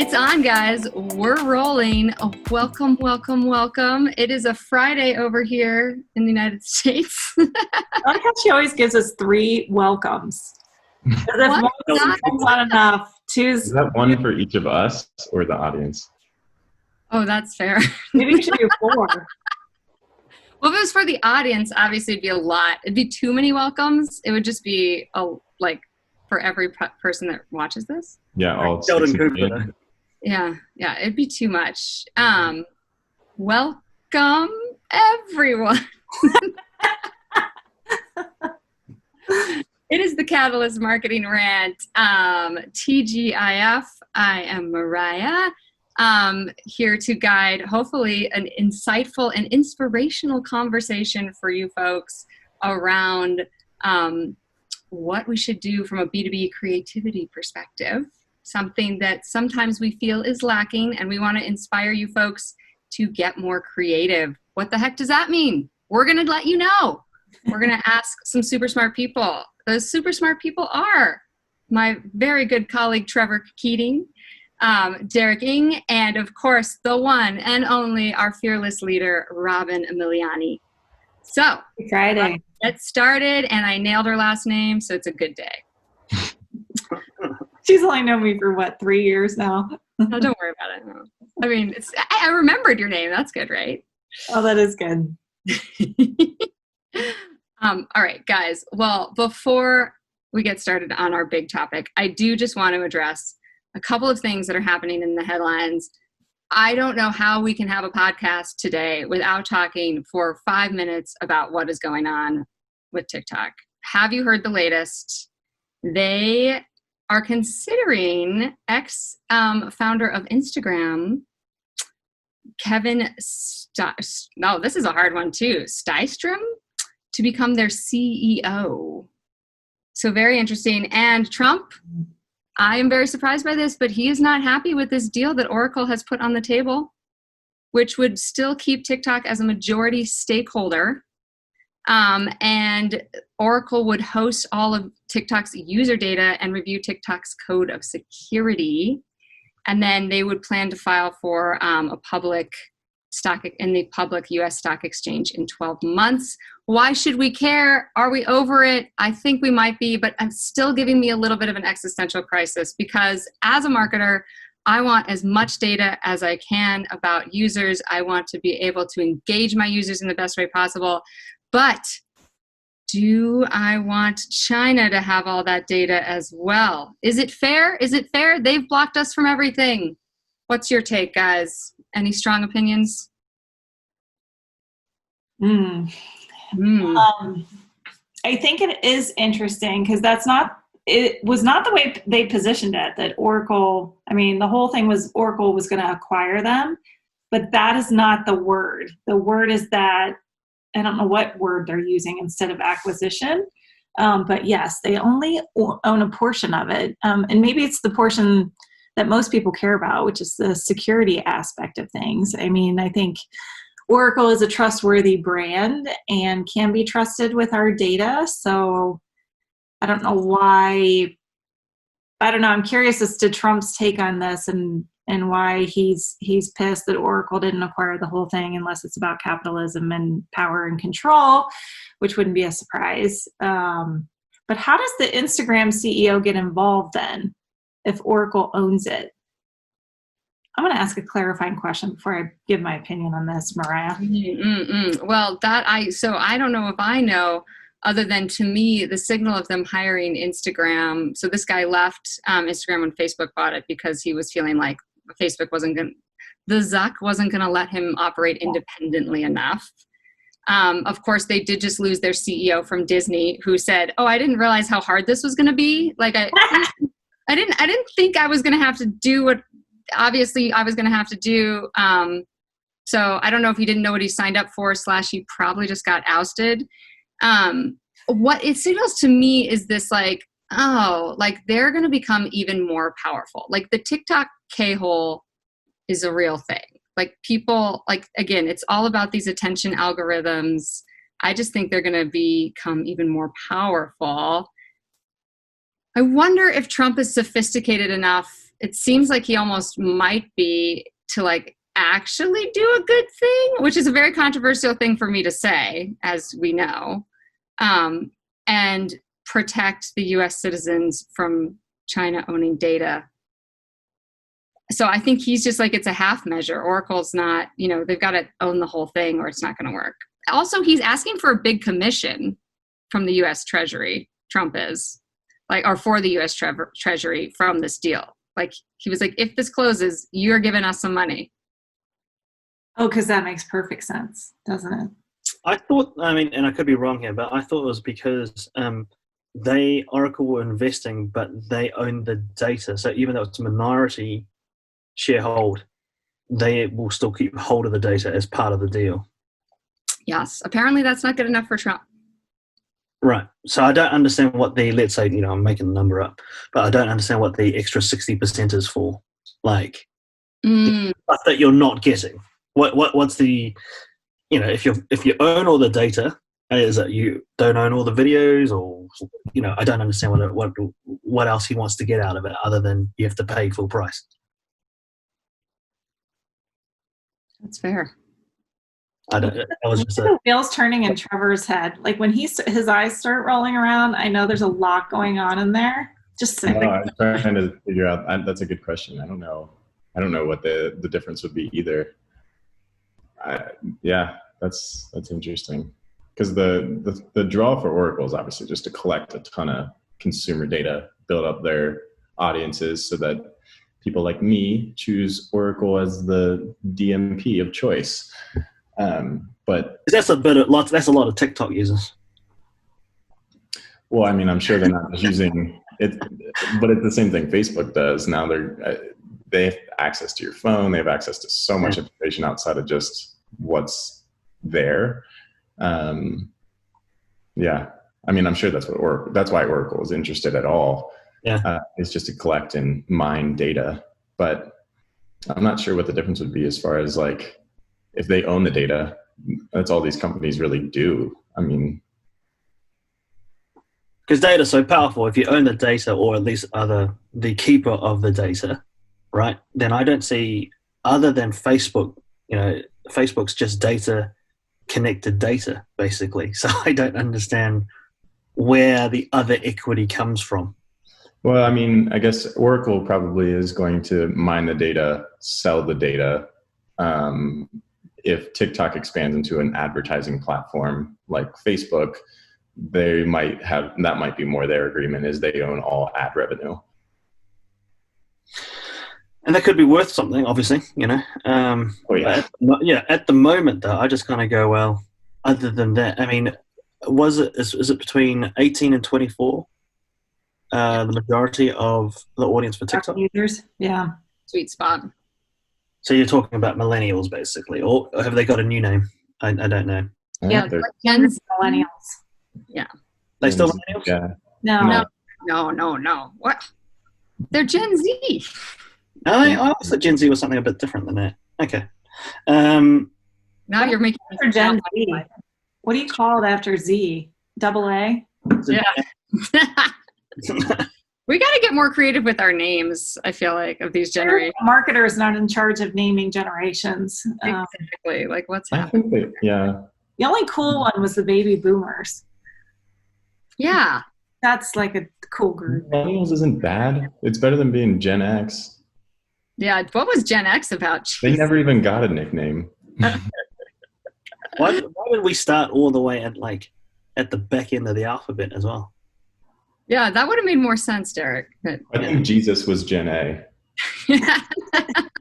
It's on, guys. We're rolling. Oh, welcome, welcome, welcome. It is a Friday over here in the United States. I like how she always gives us 3 welcomes. If one's not enough, choose. Is that one for each of us or the audience? Oh, that's fair. Maybe you should do 4. Well, if it was for the audience, obviously it'd be a lot. It'd be too many welcomes. It would just be for every person that watches this. Yeah, all Sheldon Cooper. Yeah, it'd be too much. Welcome, everyone. It is the Catalyst Marketing Rant, TGIF. I am Mariah, here to guide, hopefully, an insightful and inspirational conversation for you folks around what we should do from a B2B creativity perspective. Something that sometimes we feel is lacking, and we want to inspire you folks to get more creative. What the heck does that mean? We're going to let you know. We're going to ask some super smart people. Those super smart people are my very good colleague, Trevor Keating, Derek Ng, and of course, the one and only, our fearless leader, Robin Emiliani. So, Friday. Let's started, and I nailed her last name, so it's a good day. She's only known me for 3 years now. No, don't worry about it. No. I mean, I remembered your name. That's good, right? Oh, that is good. All right, guys. Well, before we get started on our big topic, I do just want to address a couple of things that are happening in the headlines. I don't know how we can have a podcast today without talking for 5 minutes about what is going on with TikTok. Have you heard the latest? They are considering ex-founder of Instagram, Kevin this is a hard one too, Stystrom, to become their CEO. So very interesting. And Trump, I am very surprised by this, but he is not happy with this deal that Oracle has put on the table, which would still keep TikTok as a majority stakeholder. And Oracle would host all of TikTok's user data and review TikTok's code of security. And then they would plan to file for a public stock in the public US stock exchange in 12 months. Why should we care? Are we over it? I think we might be, but it's still giving me a little bit of an existential crisis, because as a marketer, I want as much data as I can about users. I want to be able to engage my users in the best way possible. But do I want China to have all that data as well? Is it fair? Is it fair? They've blocked us from everything. What's your take, guys? Any strong opinions? I think it is interesting, because it was not the way they positioned it, that Oracle, the whole thing was Oracle was going to acquire them, but that is not the word. The word is that, I don't know what word they're using instead of acquisition, but yes, they only own a portion of it. And maybe it's the portion that most people care about, which is the security aspect of things. I think Oracle is a trustworthy brand and can be trusted with our data. So I don't know why. I don't know. I'm curious as to Trump's take on this and why he's pissed that Oracle didn't acquire the whole thing, unless it's about capitalism and power and control, which wouldn't be a surprise. But how does the Instagram CEO get involved then if Oracle owns it? I'm going to ask a clarifying question before I give my opinion on this, Mariah. Well, I don't know if I know, other than, to me, the signal of them hiring Instagram. So this guy left Instagram when Facebook bought it because he was feeling like Facebook Zuck wasn't going to let him operate independently enough. Of course, they did just lose their CEO from Disney, who said, "Oh, I didn't realize how hard this was going to be. Like I didn't think I was going to have to do what obviously I was going to have to do." So I don't know if he didn't know what he signed up for / he probably just got ousted. What it signals to me is this, they're going to become even more powerful. Like, the TikTok K-hole is a real thing. Like, people, again, it's all about these attention algorithms. I just think they're going to become even more powerful. I wonder if Trump is sophisticated enough it seems like he almost might be to like actually do a good thing, which is a very controversial thing for me to say, as we know, and protect the US citizens from China owning data. So I think he's just like, it's a half measure. Oracle's not, they've got to own the whole thing or it's not going to work. Also, he's asking for a big commission from the US Treasury. Trump is like, or for the US Treasury from this deal. Like he was like, if this closes, you're giving us some money. Oh, because that makes perfect sense, doesn't it? I thought, and I could be wrong here, but I thought it was because Oracle were investing, but they own the data. So even though it's a minority sharehold, they will still keep hold of the data as part of the deal. Yes. Apparently that's not good enough for Trump. Right. So I don't understand what let's say, I'm making the number up, but I don't understand what the extra 60% is for. Like, the stuff that you're not getting. What's the, if you own all the data, is that you don't own all the videos, or I don't understand what else he wants to get out of it other than you have to pay full price. That's fair. That was just the wheels turning in Trevor's head. Like when his eyes start rolling around, I know there's a lot going on in there. Just I'm trying to figure out. That's a good question. I don't know what the difference would be either. Yeah, that's interesting, because the draw for Oracle is obviously just to collect a ton of consumer data, build up their audiences so that people like me choose Oracle as the DMP of choice. But that's a lot of TikTok users. Well, I'm sure they're not just using it, but it's the same thing Facebook does. Now they have access to your phone. They have access to so much information outside of just what's there. Yeah, I'm sure that's why Oracle is interested at all. Yeah, it's just to collect and mine data. But I'm not sure what the difference would be as far as like if they own the data. That's all these companies really do. Because data is so powerful. If you own the data, or at least the keeper of the data, right? Then I don't see, other than Facebook, Facebook's just connected data, basically. So I don't understand where the other equity comes from. Well, I guess Oracle probably is going to mine the data, sell the data. If TikTok expands into an advertising platform like Facebook, that might be more their agreement, is they own all ad revenue. And that could be worth something, obviously, Oh yeah. At the moment, though, I just kind of go, well, other than that, is it between 18 and 24? The majority of the audience for TikTok users, yeah, sweet spot. So you're talking about millennials, basically, or have they got a new name? I don't know. Yeah, like Gen Z. Millennials. Yeah. They still millennials? Yeah. No. What? They're Gen Z. I always thought Gen Z was something a bit different than that. Okay. Now you're making for Gen Z. What do you call it after Z? Double A? Yeah. We got to get more creative with our names, I feel like, of these generations. Marketer is not in charge of naming generations. Exactly. Like, what's happening? The only cool one was the baby boomers. Yeah. That's like a cool group. Millennials isn't bad. It's better than being Gen X. Yeah. What was Gen X about? Jeez. They never even got a nickname. Why did we start all the way at the back end of the alphabet as well? Yeah, that would have made more sense, Derek. But, I think Jesus was Gen A.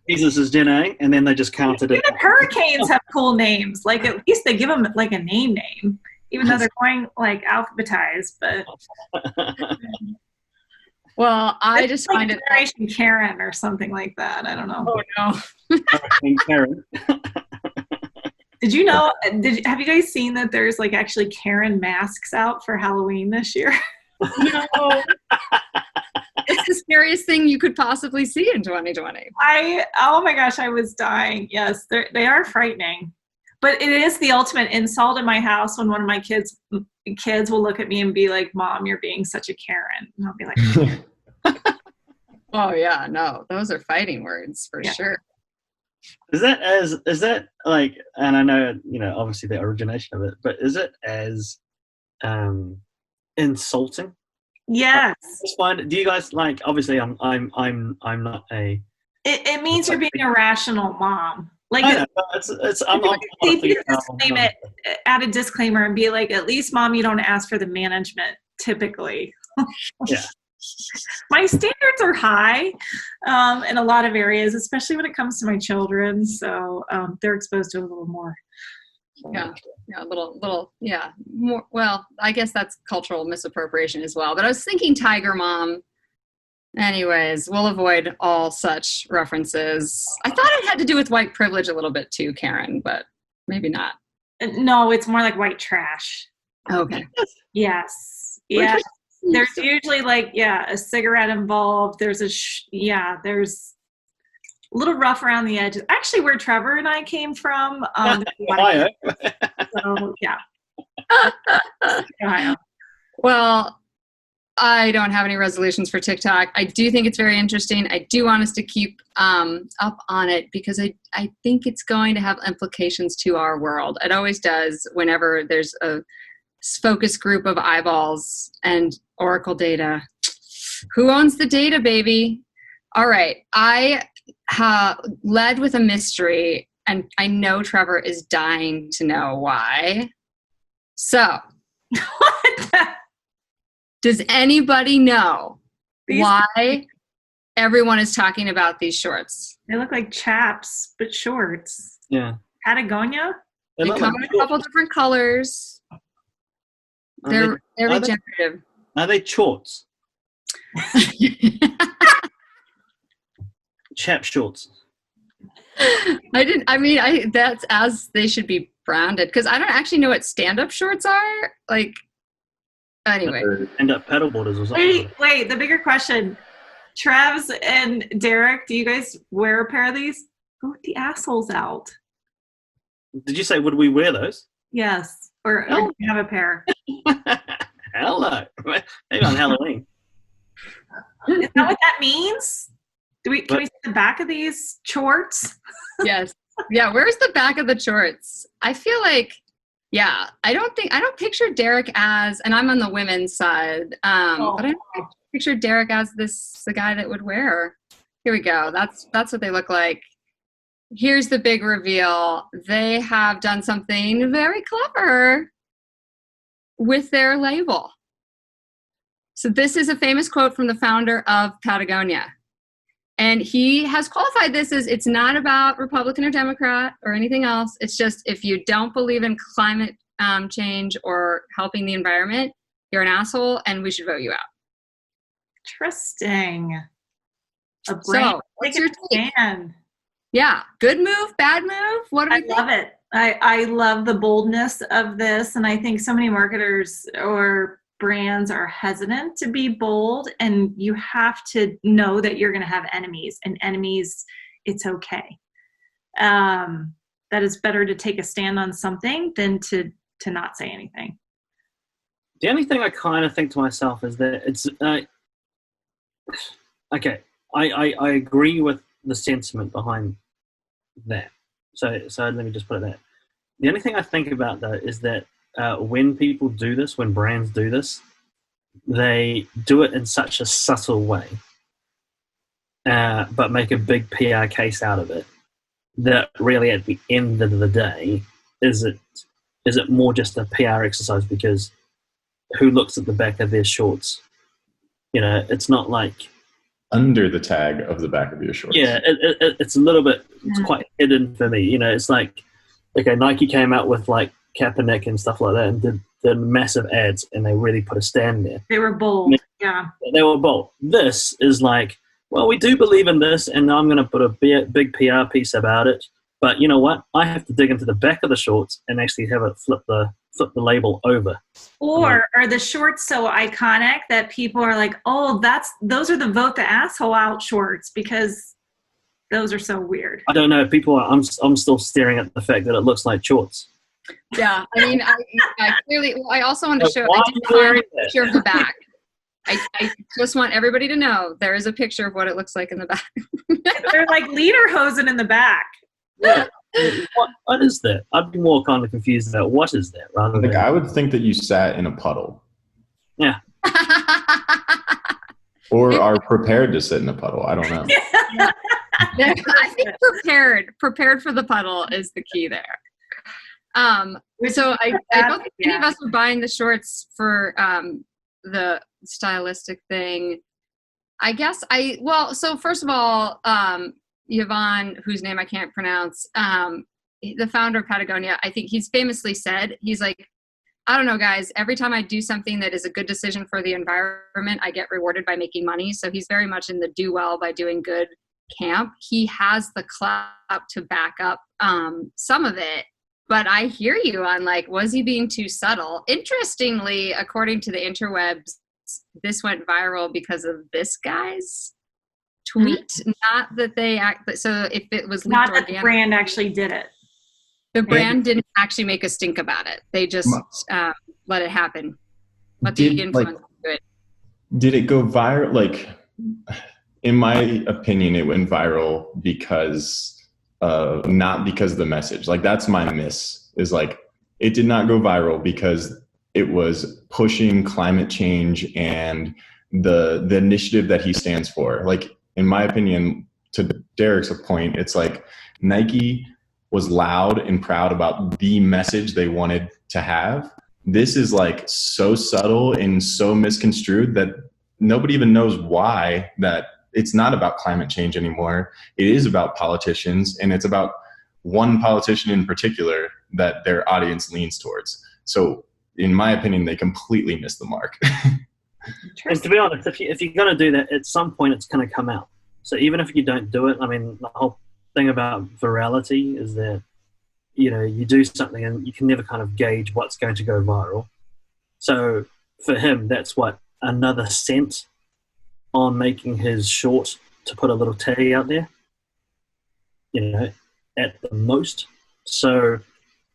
Jesus is Gen A, and then they just counted it. Even hurricanes have cool names. Like, at least they give them like a name, even though they're going like alphabetized. But well, I just like find it Generation Karen or something like that. I don't know. Oh no. Karen. Did you know? Have you guys seen that there's like actually Karen masks out for Halloween this year? No. It's the scariest thing you could possibly see in 2020. Oh my gosh, I was dying. Yes, they are frightening. But it is the ultimate insult in my house when one of my kids will look at me and be like, "Mom, you're being such a Karen." And I'll be like, Oh yeah, no, those are fighting words for Yeah. sure. Is that like, and I know, obviously the origination of it, but is it as insulting? Yes. Do you guys like, obviously I'm not a, It means you're being a rational mom. Like, I know, but I'm not they a female disclaim mom. it, add a disclaimer and be like, at least mom, you don't ask for the management typically. Yeah. My standards are high in a lot of areas, especially when it comes to my children. So they're exposed to a little more. Yeah, a little, yeah, more. Well, I guess that's cultural misappropriation as well. But I was thinking tiger mom. Anyways, we'll avoid all such references. I thought it had to do with white privilege a little bit too, Karen, but maybe not. No, it's more like white trash. Okay. Yes. Yeah. There's usually like, a cigarette involved. There's there's a little rough around the edges. Actually, where Trevor and I came from. Ohio. So, yeah. Ohio. Well, I don't have any resolutions for TikTok. I do think it's very interesting. I do want us to keep up on it because I think it's going to have implications to our world. It always does whenever there's a focus group of eyeballs and Oracle data. Who owns the data, baby? All right. I led with a mystery, and I know Trevor is dying to know why. So, does anybody know why everyone is talking about these shorts? They look like chaps, but shorts. Yeah. Patagonia? They come in a couple different colors. They're regenerative. Are they chorts? Chap shorts. That's as they should be branded because I don't actually know what stand-up shorts are. Like, anyway. End up paddleboarders or something. Wait, the bigger question. Travs and Derek, do you guys wear a pair of these? Go with the assholes out. Did you say, would we wear those? Yes. Or do you have a pair? Hell no. Maybe on Halloween. Is that what that means? Can we see the back of these chorts? Yes. Yeah, where's the back of the chorts? I feel like, I don't picture Derek as, and I'm on the women's side, but I don't picture Derek as the guy that would wear. Here we go. That's what they look like. Here's the big reveal. They have done something very clever with their label. So this is a famous quote from the founder of Patagonia. And he has qualified this as it's not about Republican or Democrat or anything else. It's just if you don't believe in climate change or helping the environment, you're an asshole and we should vote you out. Interesting. So, what's your take? Yeah, good move, bad move? What do we think? I love it. I love the boldness of this, and I think so many marketers or brands are hesitant to be bold, and you have to know that you're going to have enemies, and enemies, it's okay. That it's better to take a stand on something than to not say anything. The only thing I kind of think to myself is that it's okay. I agree with the sentiment behind that. So let me just put it there. The only thing I think about though is that when people do this, when brands do this, they do it in such a subtle way, but make a big PR case out of it. That really, at the end of the day, is it more just a PR exercise? Because who looks at the back of their shorts? It's not like under the tag of the back of your shorts. Yeah, it's a little bit, it's quite hidden for me. It's like, okay, Nike came out with like Kaepernick and stuff like that and did massive ads and they really put a stand there. They were bold, yeah. They were bold. This is like, well, we do believe in this and I'm going to put a big PR piece about it. But you know what? I have to dig into the back of the shorts and actually have it flip the label over. Or are the shorts so iconic that people are like, oh, those are the vote the asshole out shorts because those are so weird. I don't know. I'm still staring at the fact that it looks like shorts. Yeah, I mean, I clearly. I also want to show. I did find a picture of the back. I just want everybody to know there is a picture of what it looks like in the back. They're like lederhosen in the back. Yeah. What is that? I'd be more kind of confused about what is that rather Like, than. I would think that you sat in a puddle Yeah. or are prepared to sit in a puddle. I don't know. Yeah. I think prepared for the puddle is the key there. So I don't think any of us are buying the shorts for the stylistic thing. I guess so first of all, Yvonne, whose name I can't pronounce, the founder of Patagonia, I think he's famously said, he's like, I don't know, guys, every time I do something that is a good decision for the environment, I get rewarded by making money. So he's very much in the do well by doing good camp. He has the clout to back up some of it. But I hear you on like, was he being too subtle? Interestingly, according to the interwebs, this went viral because of this guy's tweet. Not that they so if it was not that the brand actually did it. The brand didn't actually make a stink about it. They just let it happen. Let the influencer do it. Did it go viral? Like, in my opinion, it went viral because not because of the message. Like, that's my miss, is like, it did not go viral because it was pushing climate change and the initiative that he stands for. Like, in my opinion, to Derek's point, it's like Nike was loud and proud about the message they wanted to have. This is like so subtle and so misconstrued that nobody even knows why, that it's not about climate change anymore. It is about politicians, and it's about one politician in particular that their audience leans towards. So in my opinion, they completely missed the mark. And to be honest, if you're going to do that, at some point it's going to come out. So even if you don't do it, I mean, the whole thing about virality is that, you know, you do something and you can never kind of gauge what's going to go viral. So for him, that's what, another cent on making his short to put a little tag out there, you know, at the most. So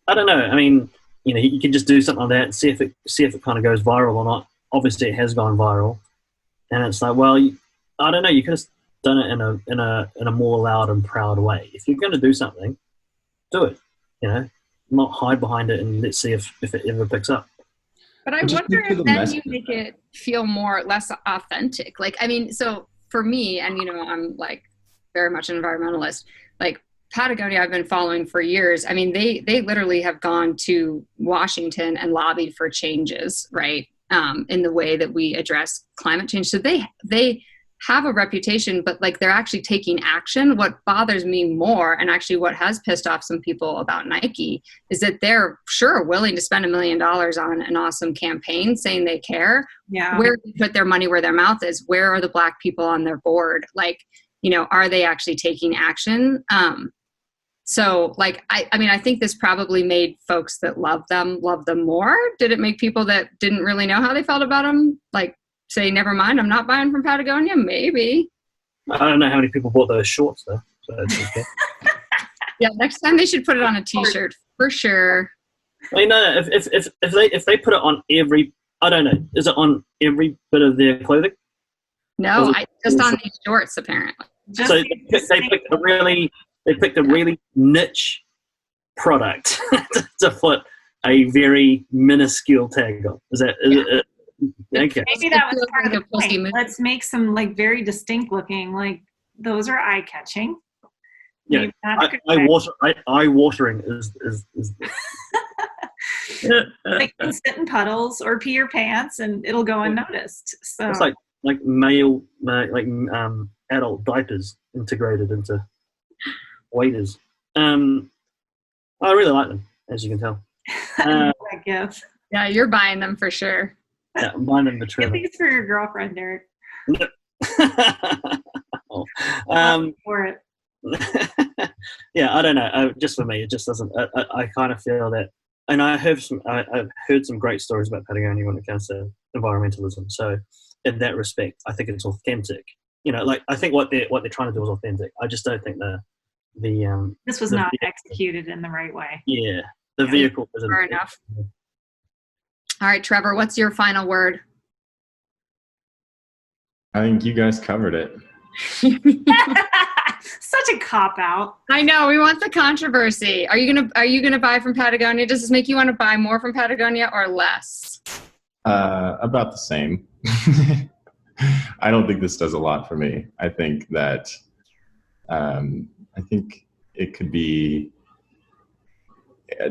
I don't know. I mean, you know, you can just do something like that and see if it kind of goes viral or not. Obviously, it has gone viral, and it's like, well, I don't know. You could have done it in a more loud and proud way. If you're going to do something, do it. You know, not hide behind it, and let's see if it ever picks up. But I wonder if then you make it feel less authentic. Like, I mean, so for me, and you know, I'm like very much an environmentalist. Like Patagonia, I've been following for years. I mean, they literally have gone to Washington and lobbied for changes, right? In the way that we address climate change. So they have a reputation, but like they're actually taking action. What bothers me more, and actually what has pissed off some people about Nike, is that they're sure willing to spend $1 million on an awesome campaign saying they care. Yeah. Where do they put their money where their mouth is? Where are the Black people on their board? Like, you know, are they actually taking action? So like, I mean, I think this probably made folks that love them more. Did it make people that didn't really know how they felt about them, like, say, never mind, I'm not buying from Patagonia? Maybe. I don't know how many people bought those shorts though. So it's okay. Yeah, next time they should put it on a T-shirt for sure. I mean, no, if they put it on every, I don't know, is it on every bit of their clothing? No, just on these shorts apparently. So they picked a really niche product to put a very minuscule tag on. Is that? Okay. Maybe that was part of the point. Let's make some like very distinct looking, like those are eye catching. Yeah, eye watering is They can sit in puddles or pee your pants, and it'll go unnoticed. So it's like male adult diapers integrated into waders. I really like them, as you can tell. Yeah, you're buying them for sure. Yeah, I'm buying them for Trevor. Get these for your girlfriend, Derek. For it. Yeah, I don't know. Just for me, it just doesn't. I kind of feel that, and I've heard some great stories about Patagonia when it comes to environmentalism. So, in that respect, I think it's authentic. You know, like I think what they're trying to do is authentic. I just don't think this was not executed in the right way. Yeah, the vehicle isn't fair enough. All right, Trevor, what's your final word? I think you guys covered it. Such a cop out. I know, we want the controversy. Are you gonna buy from Patagonia? Does this make you want to buy more from Patagonia or less? About the same. I don't think this does a lot for me. I think that I think it could be,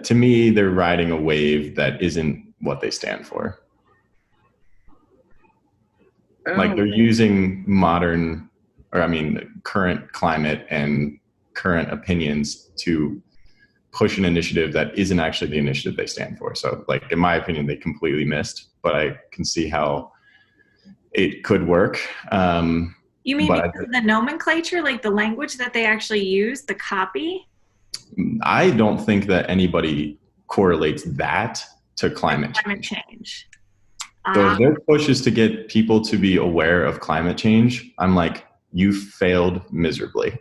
to me, they're riding a wave that isn't what they stand for. Like they're using current climate and current opinions to push an initiative that isn't actually the initiative they stand for. So like, in my opinion, they completely missed, but I can see how it could work. You mean the nomenclature, like the language that they actually use, the copy? I don't think that anybody correlates that to climate change. So if their push is to get people to be aware of climate change, I'm like, you failed miserably.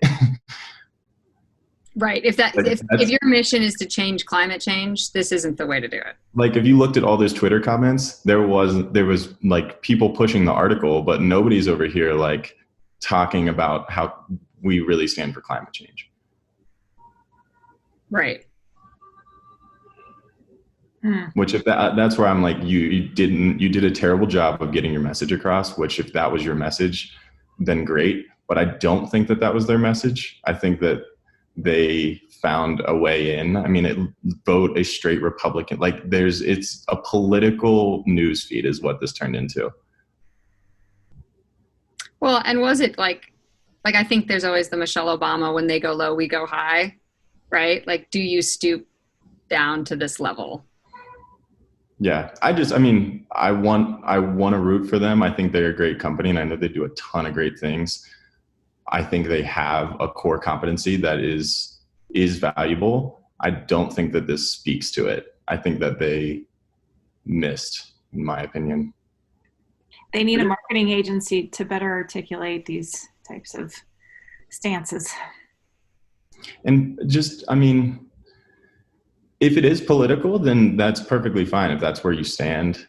Right. If your mission is to change climate change, this isn't the way to do it. Like if you looked at all those Twitter comments, there was like people pushing the article, but nobody's over here like talking about how we really stand for climate change. Right. Which if that's where I'm like, you did a terrible job of getting your message across, which if that was your message, then great. But I don't think that was their message. I think that they found a way in. I mean, vote a straight Republican. Like it's a political news feed is what this turned into. Well, and was it like I think there's always the Michelle Obama, when they go low, we go high, right? Like, do you stoop down to this level? Yeah, I want to root for them. I think they're a great company, and I know they do a ton of great things. I think they have a core competency that is valuable. I don't think that this speaks to it. I think that they missed, in my opinion. They need a marketing agency to better articulate these types of stances. And just, I mean, if it is political, then that's perfectly fine if that's where you stand.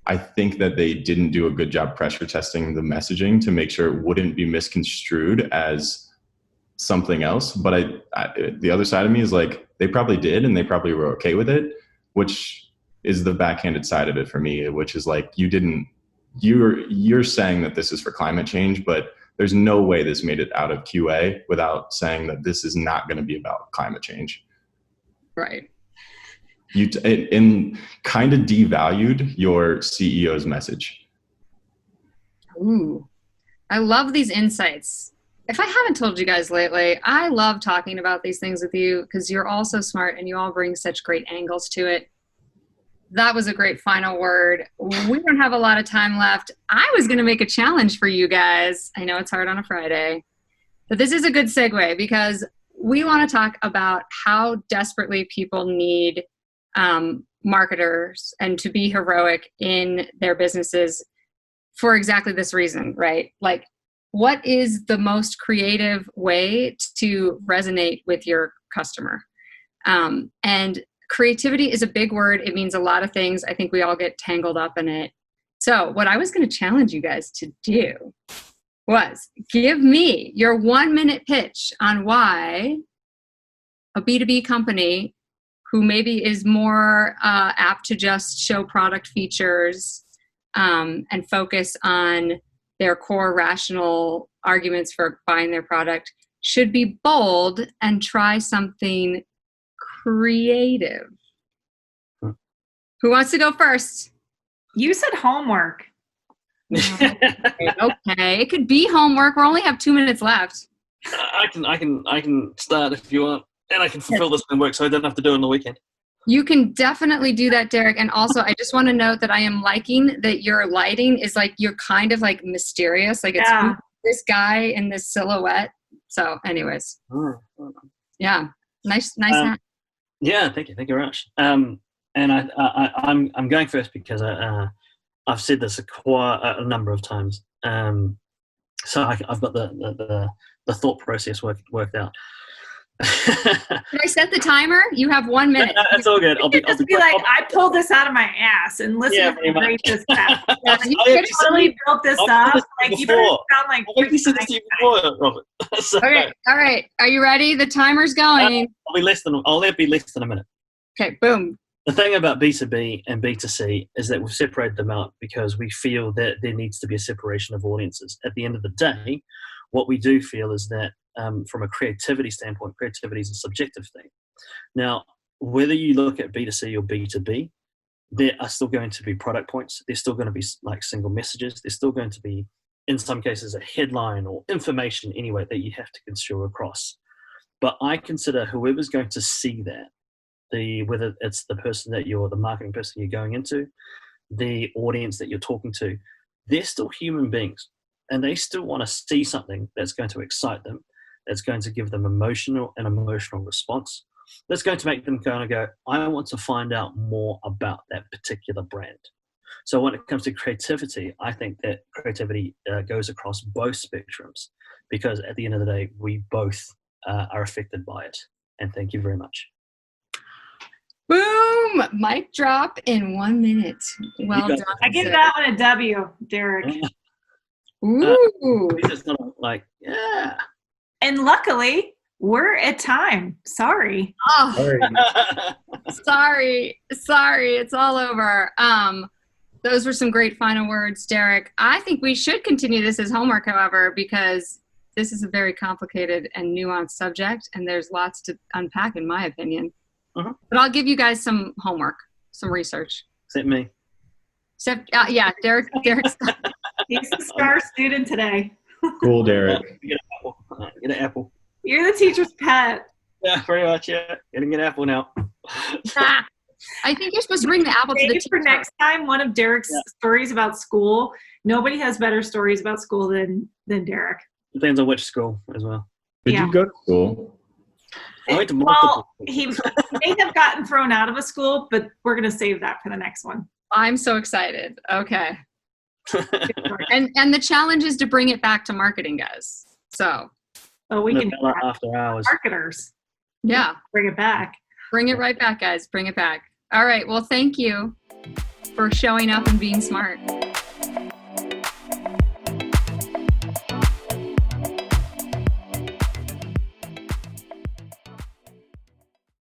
I think that they didn't do a good job pressure testing the messaging to make sure it wouldn't be misconstrued as something else. But the other side of me is like, they probably did, and they probably were okay with it, which is the backhanded side of it for me, which is like, you're saying that this is for climate change, but there's no way this made it out of QA without saying that this is not going to be about climate change. Right. And kind of devalued your CEO's message. Ooh, I love these insights. If I haven't told you guys lately, I love talking about these things with you because you're all so smart and you all bring such great angles to it. That was a great final word. We don't have a lot of time left. I was going to make a challenge for you guys. I know it's hard on a Friday, but this is a good segue because we want to talk about how desperately people need marketers and to be heroic in their businesses for exactly this reason, right? Like, what is the most creative way to resonate with your customer? And creativity is a big word. It means a lot of things. I think we all get tangled up in it. So what I was going to challenge you guys to do was give me your 1-minute pitch on why a B2B company who maybe is more apt to just show product features and focus on their core rational arguments for buying their product should be bold and try something creative. Who wants to go first? You said homework. Okay, it could be homework. We only have 2 minutes left. I can start if you want, and I can fulfill this homework so I don't have to do it on the weekend. You can definitely do that, Derek. And also, I just want to note that I am liking that your lighting is like, you're kind of like mysterious. Like it's this guy in this silhouette. So anyways, yeah, nice hat. Yeah, thank you very much. And I'm going first because I've said this a number of times. So I've got the thought process worked out. Can I set the timer? You have 1 minute. No, it's all good. I'll be like, I pulled this out of my ass and listen Yeah, to pretty how great much. this crap. You You could totally built this I've up. done this Like, you better before. sound like I've already said this to you before, Robert. So, Okay, all right. Are you ready? The timer's going. I'll let it be less than a minute. Okay, boom. The thing about B2B and B2C is that we've separated them out because we feel that there needs to be a separation of audiences. At the end of the day, what we do feel is that from a creativity standpoint, creativity is a subjective thing. Now, whether you look at B2C or B2B, there are still going to be product points. There's still going to be like single messages. There's still going to be, in some cases, a headline or information anyway that you have to construe across. But I consider whoever's going to see that, whether it's the person that the marketing person you're going into, the audience that you're talking to, they're still human beings, and they still want to see something that's going to excite them, that's going to give them an emotional response, that's going to make them kind of go, I want to find out more about that particular brand. So when it comes to creativity, I think that creativity goes across both spectrums, because at the end of the day, we both are affected by it. And thank you very much. Boom! Mic drop in 1 minute. Well done. I give that one a W, Derek. Ooh. It's not like, yeah. And luckily, we're at time. Sorry. Oh, sorry. It's all over. Those were some great final words, Derek. I think we should continue this as homework, however, because this is a very complicated and nuanced subject, and there's lots to unpack, in my opinion. Uh-huh. But I'll give you guys some homework, some research. Except me. Yeah, Derek's He's the star student today. Cool, Derek. Get an apple. You're the teacher's pet. Yeah, pretty much, yeah. Getting an apple now. I think you're supposed to bring the apple to the teacher. For next time, one of Derek's stories about school. Nobody has better stories about school than Derek. Depends on which school as well. Did you go to school? I went to Well, he may have gotten thrown out of a school, but we're going to save that for the next one. I'm so excited. Okay. and the challenge is to bring it back to marketing, guys. So we can after hours. Marketers. Yeah. Bring it back. Bring it right back, guys. Bring it back. All right. Well, thank you for showing up and being smart.